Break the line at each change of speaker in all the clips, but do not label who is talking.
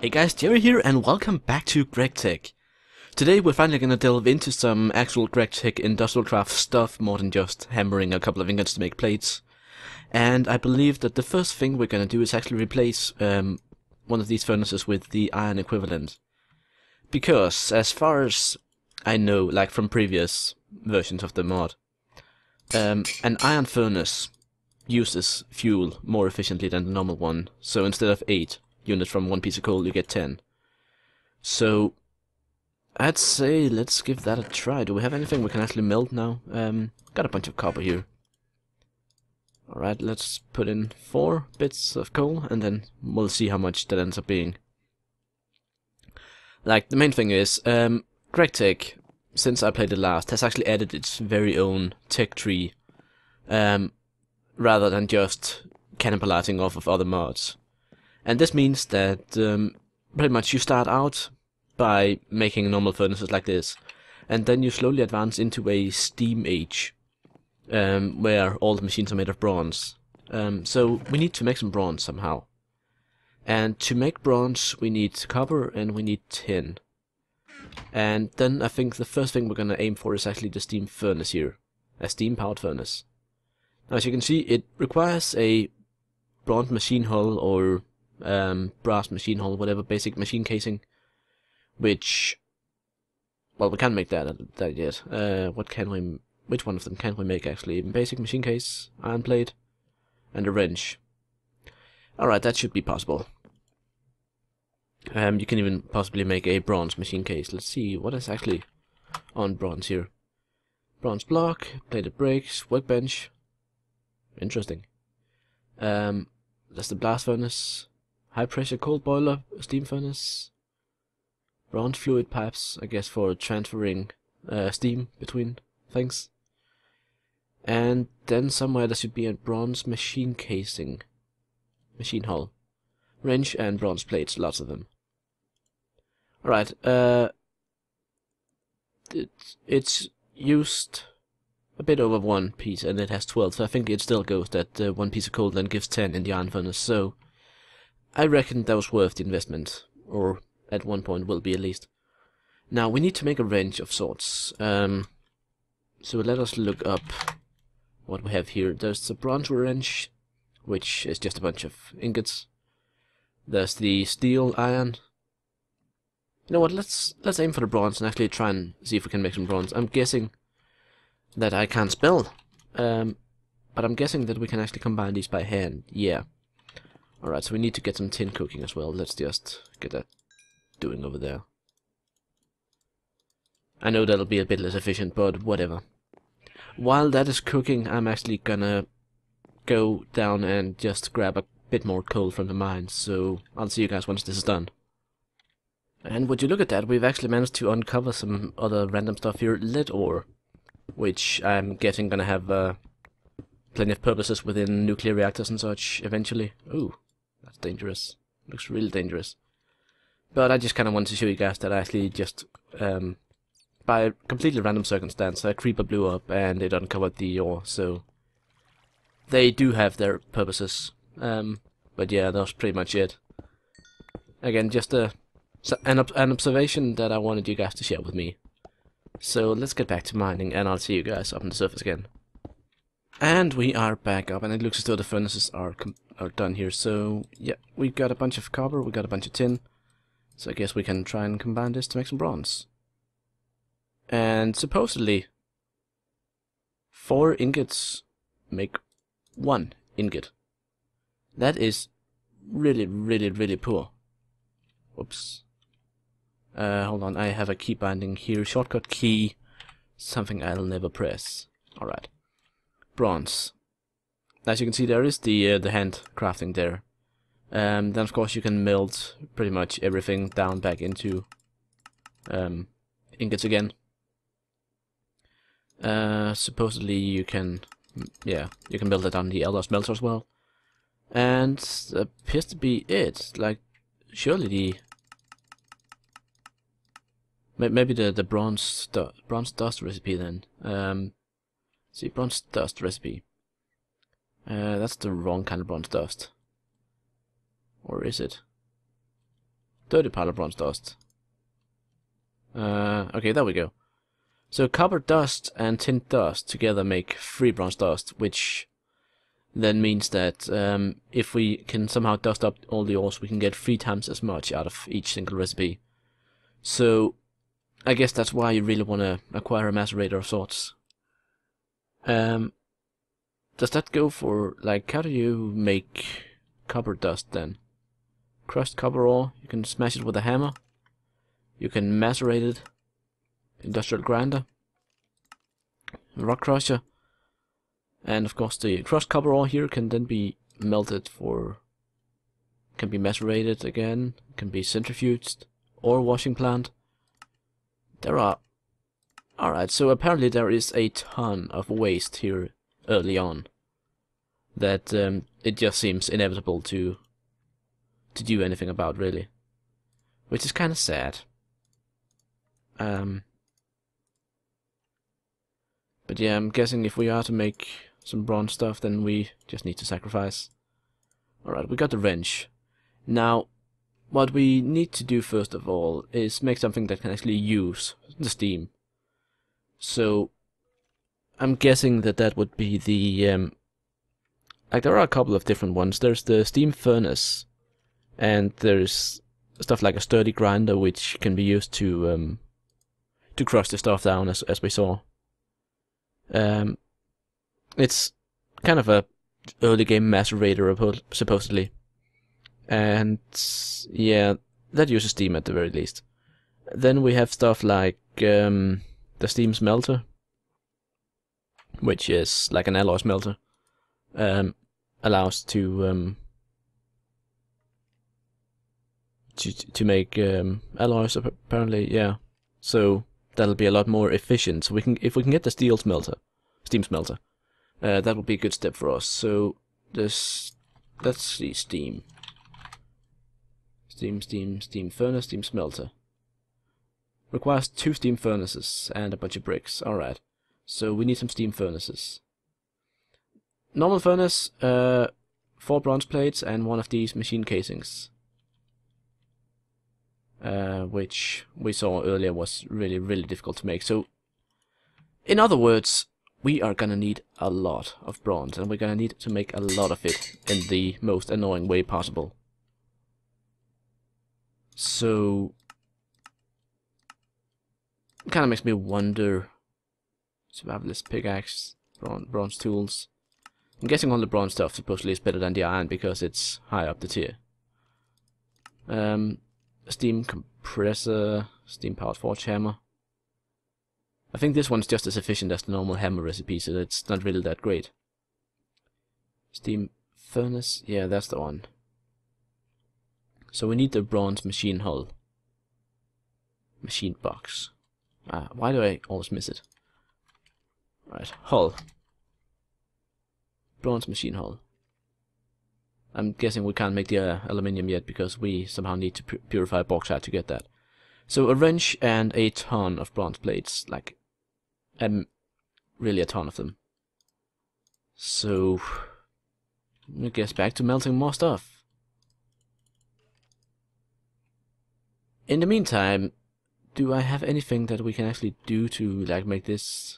Hey guys, Jerry here and welcome back to GregTech. Today we're finally gonna delve into some actual GregTech industrial craft stuff more than just hammering a couple of ingots to make plates. And I believe that the first thing we're gonna do is actually replace one of these furnaces with the iron equivalent. Because, as far as I know, like from previous versions of the mod, an iron furnace uses fuel more efficiently than the normal one, so instead of 8 units from one piece of coal, you get 10. So I'd say let's give that a try. Do we have anything we can actually melt now? Got a bunch of copper here. Alright, let's put in 4 bits of coal, and then we'll see how much that ends up being. Like, the main thing is, GregTech, since I played it last, has actually added its very own tech tree, rather than just cannibalizing off of other mods. And this means that pretty much you start out by making normal furnaces like this, and then you slowly advance into a steam age, where all the machines are made of bronze. So we need to make some bronze somehow. And to make bronze we need copper and we need tin. And then I think the first thing we're gonna aim for is actually the steam furnace here. A steam powered furnace. Now, as you can see, it requires a bronze machine hull or brass machine hull, whatever, basic machine casing, which, well, we can't make that yet. Which one of them can we make actually? Basic machine case, iron plate, and a wrench. Alright, that should be possible. You can even possibly make a bronze machine case. Let's see what is actually on bronze here. Bronze block, plated brakes, workbench. Interesting. That's the blast furnace. High pressure coal boiler, steam furnace. Bronze fluid pipes, I guess for transferring steam between things. And then somewhere there should be a bronze machine casing. Machine hull. Wrench and bronze plates, lots of them. Alright, it's used a bit over 1 piece and it has 12, so I think it still goes that 1 piece of coal then gives 10 in the iron furnace, so I reckon that was worth the investment, or at one point will be at least. Now we need to make a wrench of sorts, so let us look up what we have here. There's the bronze wrench, which is just a bunch of ingots. There's the steel iron. You know what, let's aim for the bronze and actually try and see if we can make some bronze. I'm guessing that I can't spell, but I'm guessing that we can actually combine these by hand. Yeah. Alright, so we need to get some tin cooking as well. Let's just get that doing over there. I know that'll be a bit less efficient, but whatever. While that is cooking, I'm actually gonna go down and just grab a bit more coal from the mines, so I'll see you guys once this is done. And would you look at that, we've actually managed to uncover some other random stuff here. Lead ore, which I'm guessing gonna have plenty of purposes within nuclear reactors and such eventually. Ooh, that's dangerous. Looks really dangerous. But I just kind of wanted to show you guys that I actually just, by a completely random circumstance, a creeper blew up and it uncovered the ore, so they do have their purposes. But yeah, that was pretty much it. Again, just an observation that I wanted you guys to share with me. So let's get back to mining, and I'll see you guys up on the surface again. And we are back up, and it looks as though the furnaces are done here. So yeah, we got a bunch of copper, we got a bunch of tin. So I guess we can try and combine this to make some bronze. And supposedly 4 ingots make 1 ingot. That is really, really, really poor. Whoops. Hold on, I have a key binding here. Shortcut key, something I'll never press. Alright. Bronze. As you can see, there is the hand crafting there. Then of course you can melt pretty much everything down back into ingots again. Supposedly you can, yeah, you can build it on the Elder smelter as well. And that appears to be it. Like, surely the maybe the bronze dust recipe then. See, bronze dust recipe. That's the wrong kind of bronze dust. Or is it? 30 pile of bronze dust. Okay, there we go. So copper dust and tin dust together make 3 bronze dust, which then means that if we can somehow dust up all the ores, we can get 3 times as much out of each single recipe. So I guess that's why you really want to acquire a macerator of sorts. Does that go for, like, how do you make copper dust then? Crushed copper ore, you can smash it with a hammer. You can macerate it. Industrial grinder. Rock crusher. And of course the crushed copper ore here can then be melted for... can be macerated again, can be centrifuged, ore washing plant. There are... Alright, so apparently there is a ton of waste here early on. That it just seems inevitable to do anything about, really. Which is kind of sad. But yeah, I'm guessing if we are to make some bronze stuff, then we just need to sacrifice. Alright, we got the wrench. Now, what we need to do first of all is make something that can actually use the steam. So, I'm guessing that that would be the... like, there are a couple of different ones. There's the steam furnace, and there's stuff like a sturdy grinder, which can be used to crush the stuff down, as we saw. It's kind of a early game macerator, supposedly. And yeah, that uses steam at the very least. Then we have stuff like the steam smelter, which is like an alloy smelter. Allows to make alloys, apparently, yeah. So that'll be a lot more efficient. So if we can get the steam smelter, that would be a good step for us. So let's see, steam furnace, steam smelter. Requires 2 steam furnaces and a bunch of bricks. Alright, so we need some steam furnaces. Normal furnace, 4 bronze plates and 1 of these machine casings. Which we saw earlier was really, really difficult to make. So, in other words, we are gonna need a lot of bronze, and we're gonna need to make a lot of it in the most annoying way possible. So, it kinda makes me wonder... Survivalist pickaxe, bronze tools... I'm guessing all the bronze stuff supposedly is better than the iron because it's high up the tier. Steam compressor, steam powered forge hammer. I think this one's just as efficient as the normal hammer recipe, so it's not really that great. Steam furnace, yeah, that's the one. So we need the bronze machine hull. Machine box. Why do I always miss it? Right, hull. Bronze machine hull. I'm guessing we can't make the aluminium yet because we somehow need to purify bauxite to get that. So a wrench and a ton of bronze plates, like really a ton of them. So I guess back to melting more stuff. In the meantime, do I have anything that we can actually do to like make this?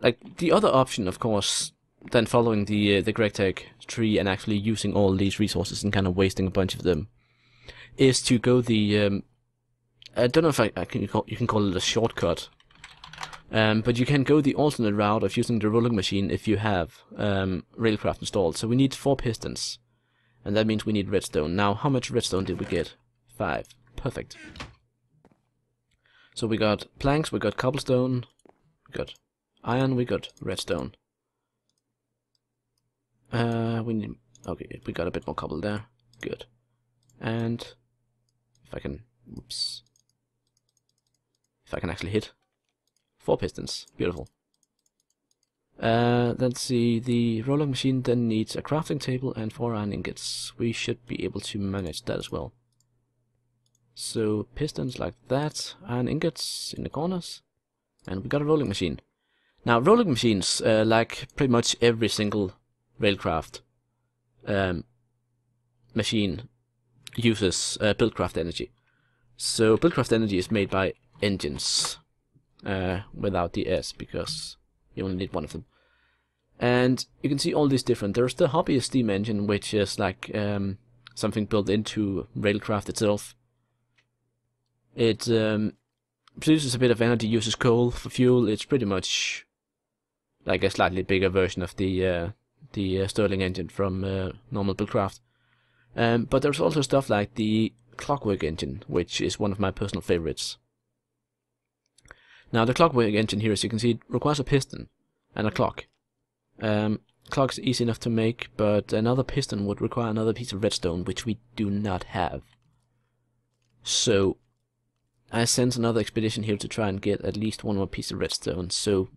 Like the other option, of course, than following the GregTechTree and actually using all these resources and kind of wasting a bunch of them, is to go the I don't know if you can call it a shortcut, but you can go the alternate route of using the rolling machine if you have Railcraft installed. So we need 4 pistons, and that means we need redstone. Now, how much redstone did we get? 5. Perfect. So we got planks, we got cobblestone, we got iron, we got redstone. Okay, we got a bit more cobble there. Good. And if I can, whoops. If I can actually hit 4 pistons, beautiful. Let's see, the rolling machine then needs a crafting table and 4 iron ingots. We should be able to manage that as well. So pistons like that, iron ingots in the corners, and we got a rolling machine. Now rolling machines, like pretty much every single Railcraft machine, uses Buildcraft energy. So Buildcraft energy is made by engines, without the S, because you only need one of them. And you can see all these different. There's the hobbyist steam engine, which is like something built into Railcraft itself. It produces a bit of energy, uses coal for fuel. It's pretty much like a slightly bigger version of the Stirling engine from normal Buildcraft. But there's also stuff like the Clockwork engine, which is one of my personal favorites. Now the Clockwork engine here, as you can see, it requires a piston and a clock. Clock's easy enough to make, but another piston would require another piece of redstone, which we do not have. So I sent another expedition here to try and get at least one more piece of redstone, so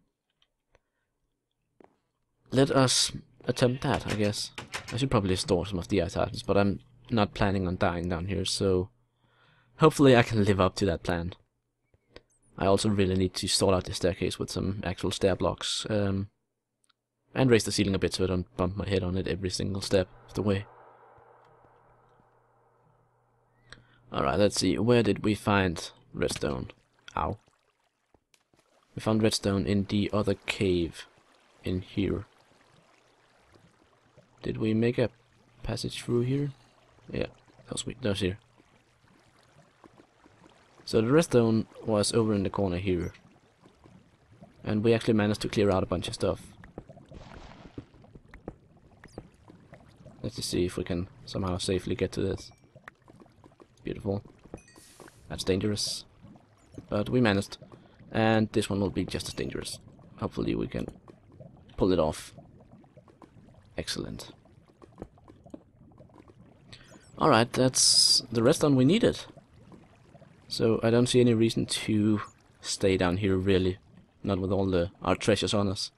let us attempt that, I guess. I should probably store some of the items, but I'm not planning on dying down here, so hopefully I can live up to that plan. I also really need to sort out the staircase with some actual stair blocks, and raise the ceiling a bit so I don't bump my head on it every single step of the way. Alright, let's see, where did we find redstone? Ow. We found redstone in the other cave in here. Did we make a passage through here? Yeah, that was here. So the redstone was over in the corner here. And we actually managed to clear out a bunch of stuff. Let's just see if we can somehow safely get to this. Beautiful. That's dangerous. But we managed. And this one will be just as dangerous. Hopefully we can pull it off. Excellent. Alright, that's the redstone we needed. So I don't see any reason to stay down here, really. Not with all our treasures on us.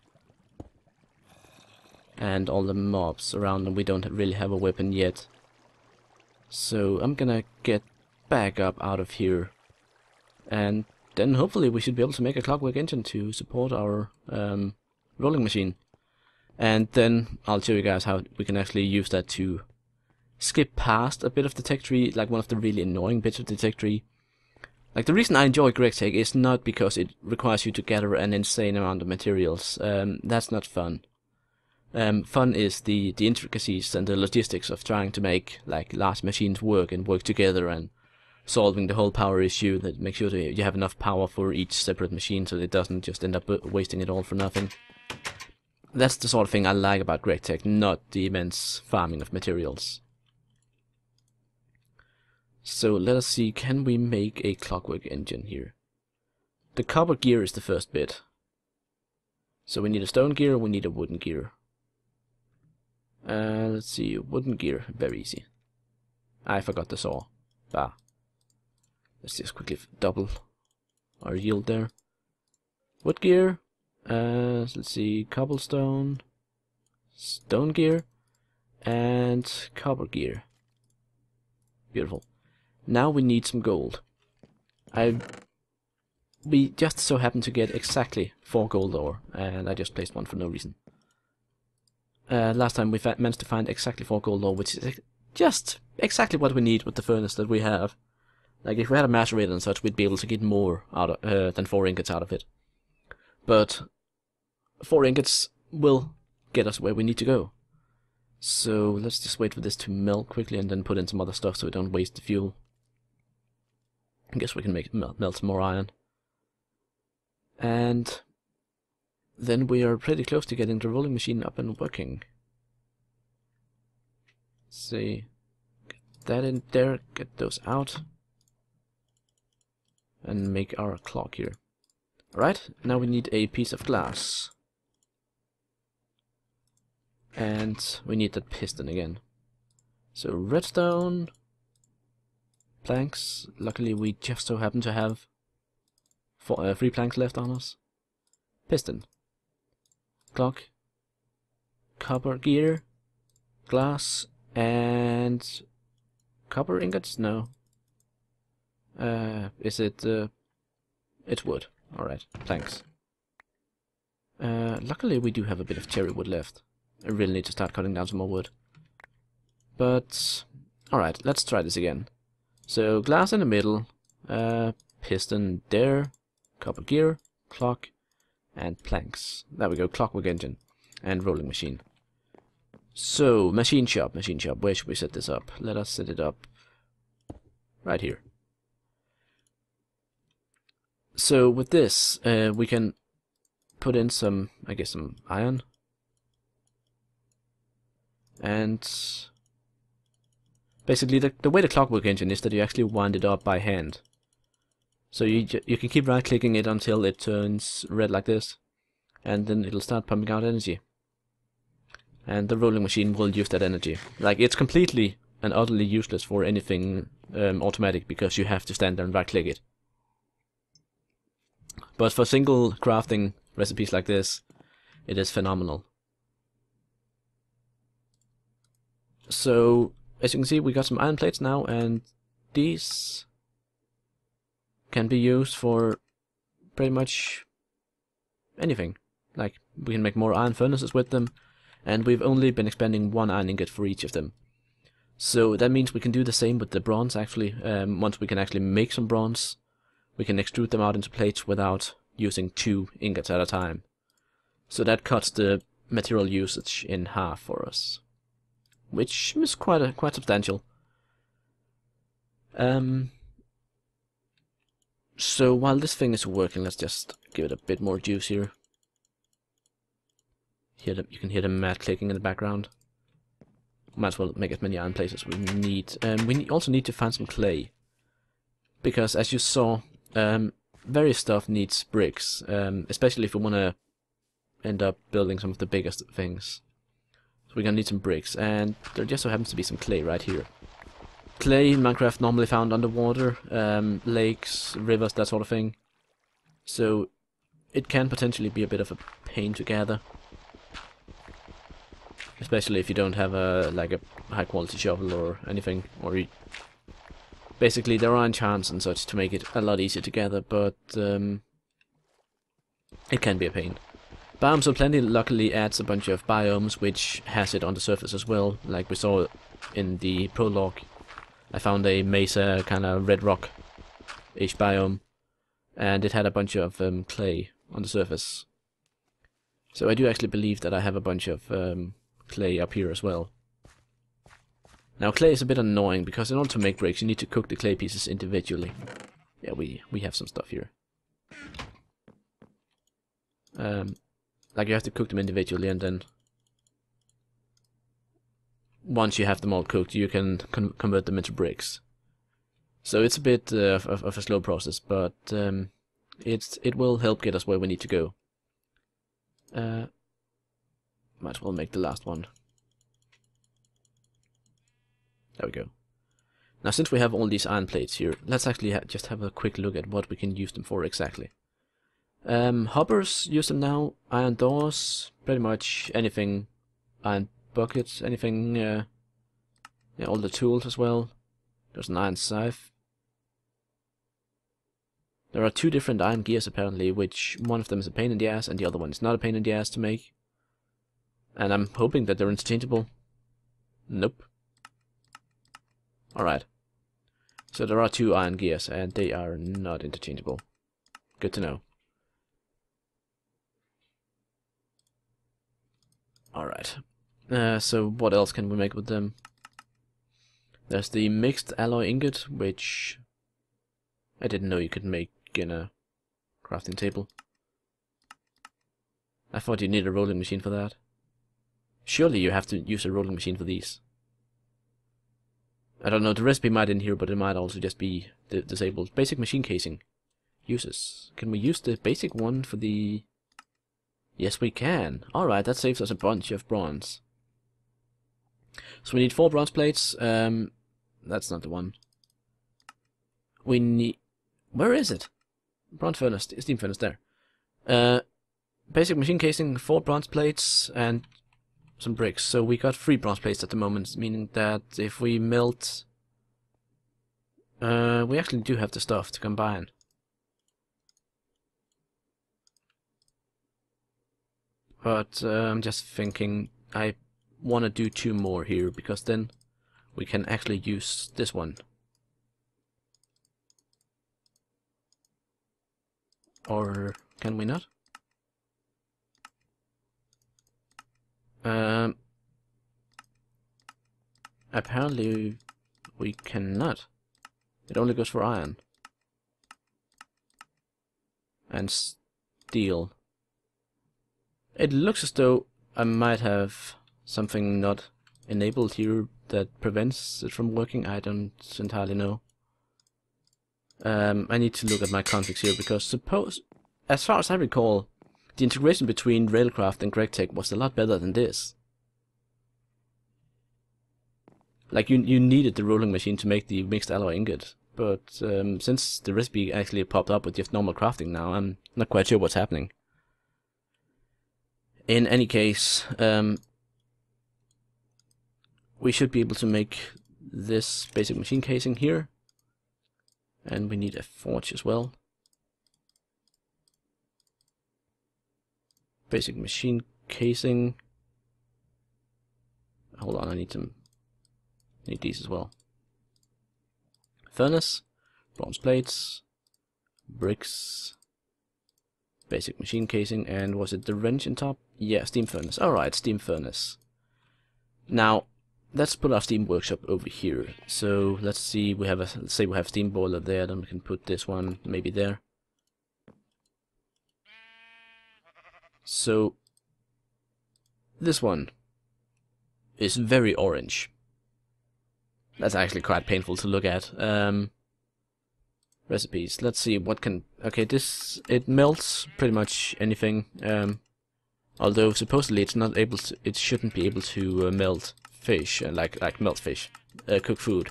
And all the mobs around, and we don't really have a weapon yet. So I'm gonna get back up out of here. And then hopefully we should be able to make a clockwork engine to support our rolling machine. And then I'll show you guys how we can actually use that to skip past a bit of the tech tree, like one of the really annoying bits of the tech tree. Like, the reason I enjoy GregTech is not because it requires you to gather an insane amount of materials. That's not fun. Fun is the intricacies and the logistics of trying to make like large machines work and work together, and solving the whole power issue, that makes sure that you have enough power for each separate machine so that it doesn't just end up wasting it all for nothing. That's the sort of thing I like about GregTech, not the immense farming of materials. So let us see, can we make a clockwork engine here? The copper gear is the first bit. So we need a stone gear, we need a wooden gear. Let's see, wooden gear, very easy. I forgot the saw. Bah. Let's just quickly double our yield there. Wood gear, let's see, cobblestone, stone gear, and copper gear. Beautiful. Now we need some gold. We just so happen to get exactly 4 gold ore, and I just placed one for no reason. Last time we managed to find exactly 4 gold ore, which is just exactly what we need with the furnace that we have. Like, if we had a macerator and such, we'd be able to get more out of, than 4 ingots out of it. But 4 ingots will get us where we need to go. So let's just wait for this to melt quickly and then put in some other stuff so we don't waste the fuel. I guess we can make melt some more iron. And then we are pretty close to getting the rolling machine up and working. Let's see. Get that in there, get those out. And make our clock here. Alright, now we need a piece of glass. And we need that piston again. So redstone, planks. Luckily we just so happen to have 3 planks left on us. Piston, clock, copper gear, glass, and copper ingots? No. Is it? It's wood. Alright, planks. Luckily we do have a bit of cherry wood left. I really need to start cutting down some more wood. But Alright, let's try this again. So glass in the middle, piston there, copper gear, clock, and planks. There we go, clockwork engine, and rolling machine. So, machine shop, where should we set this up? Let us set it up right here. So with this, we can put in some, I guess, some iron. And basically the way the clockwork engine is that you actually wind it up by hand. So you can keep right clicking it until it turns red like this, and then it'll start pumping out energy. And the rolling machine will use that energy. Like, it's completely and utterly useless for anything automatic, because you have to stand there and right click it. But for single crafting recipes like this, it is phenomenal. So, as you can see, we got some iron plates now, and these can be used for pretty much anything. Like, we can make more iron furnaces with them, and we've only been expending one iron ingot for each of them. So that means we can do the same with the bronze, actually. Once we can actually make some bronze, we can extrude them out into plates without using 2 ingots at a time. So that cuts the material usage in half for us, which is quite substantial. So while this thing is working, let's just give it a bit more juice here. You can hear the mat clicking in the background. Might as well make as many iron plates as we need. We also need to find some clay, because as you saw, various stuff needs bricks, especially if we want to end up building some of the biggest things. So we're gonna need some bricks, and there just so happens to be some clay right here. Clay in Minecraft normally found underwater, lakes, rivers, that sort of thing. So it can potentially be a bit of a pain to gather, especially if you don't have a high quality shovel or anything, or basically there are enchants and such to make it a lot easier to gather, but it can be a pain. Biomes O Plenty luckily adds a bunch of biomes which has it on the surface as well, like we saw in the prologue. I found a mesa kind of red rock-ish biome, and it had a bunch of clay on the surface. So I do actually believe that I have a bunch of clay up here as well. Now clay is a bit annoying, because in order to make bricks you need to cook the clay pieces individually. Yeah, we have some stuff here. Like, you have to cook them individually, and then once you have them all cooked, you can convert them into bricks. So it's a bit of a slow process, but it will help get us where we need to go. Might as well make the last one. There we go. Now, since we have all these iron plates here, let's actually just have a quick look at what we can use them for exactly. Hoppers, use them now. Iron doors, pretty much anything. Iron buckets, anything. Yeah, all the tools as well. There's an iron scythe. There are 2 different iron gears apparently, which one of them is a pain in the ass and the other one is not a pain in the ass to make. And I'm hoping that they're interchangeable. Nope. Alright. So there are 2 iron gears and they are not interchangeable. Good to know. Alright. So what else can we make with them? There's the mixed alloy ingot, which I didn't know you could make in a crafting table. I thought you need a rolling machine for that. Surely you have to use a rolling machine for these. I don't know, the recipe might in here, but it might also just be disabled. Basic machine casing. Uses. Can we use the basic one for the... Yes, we can. Alright, that saves us a bunch of bronze. So we need 4 bronze plates. That's not the one. We need... Where is it? Bronze furnace, steam furnace, there. Basic machine casing, 4 bronze plates, and some bricks. So we got 3 bronze plates at the moment, meaning that if we melt... we actually do have the stuff to combine. But I'm just thinking I want to do 2 more here, because then we can actually use this one. Or can we not? Apparently we cannot. It only goes for iron. And steel. It looks as though I might have something not enabled here that prevents it from working. I don't entirely know. I need to look at my configs here, because as far as I recall, the integration between Railcraft and GregTech was a lot better than this. Like, you needed the rolling machine to make the mixed alloy ingot, but since the recipe actually popped up with just normal crafting now, I'm not quite sure what's happening. In any case, we should be able to make this basic machine casing here, and we need a forge as well. Basic machine casing. Hold on, I need these as well. Furnace, bronze plates, bricks, basic machine casing, and was it the wrench on top? Yeah, steam furnace. Alright, steam furnace. Now, let's put our steam workshop over here. So let's see, let's say we have steam boiler there, then we can put this one maybe there. So this one is very orange. That's actually quite painful to look at. Recipes. Let's see what can. Okay, it melts pretty much anything. Although supposedly it's not able to. It shouldn't be able to melt fish, like melt fish, cook food.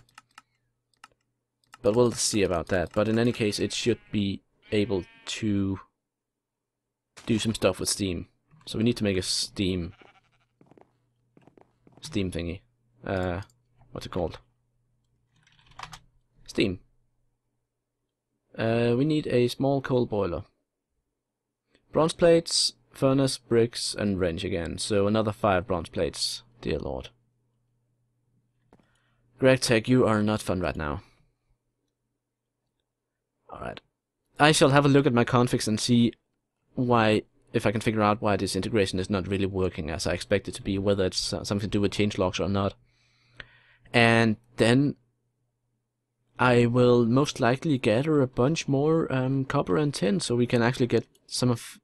But we'll see about that. But in any case, it should be able to do some stuff with steam. So we need to make a steam thingy. What's it called? Steam. We need a small coal boiler. Bronze plates, furnace, bricks, and wrench again. So another 5 bronze plates, dear lord. GregTech, you are not fun right now. Alright. I shall have a look at my configs and see if I can figure out why this integration is not really working as I expect it to be, whether it's something to do with changelogs or not. And then I will most likely gather a bunch more copper and tin, so we can actually get some of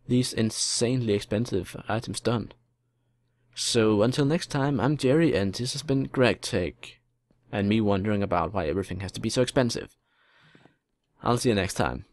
these insanely expensive items done. So until next time, I'm Jerry, and this has been GregTech, and me wondering about why everything has to be so expensive. I'll see you next time.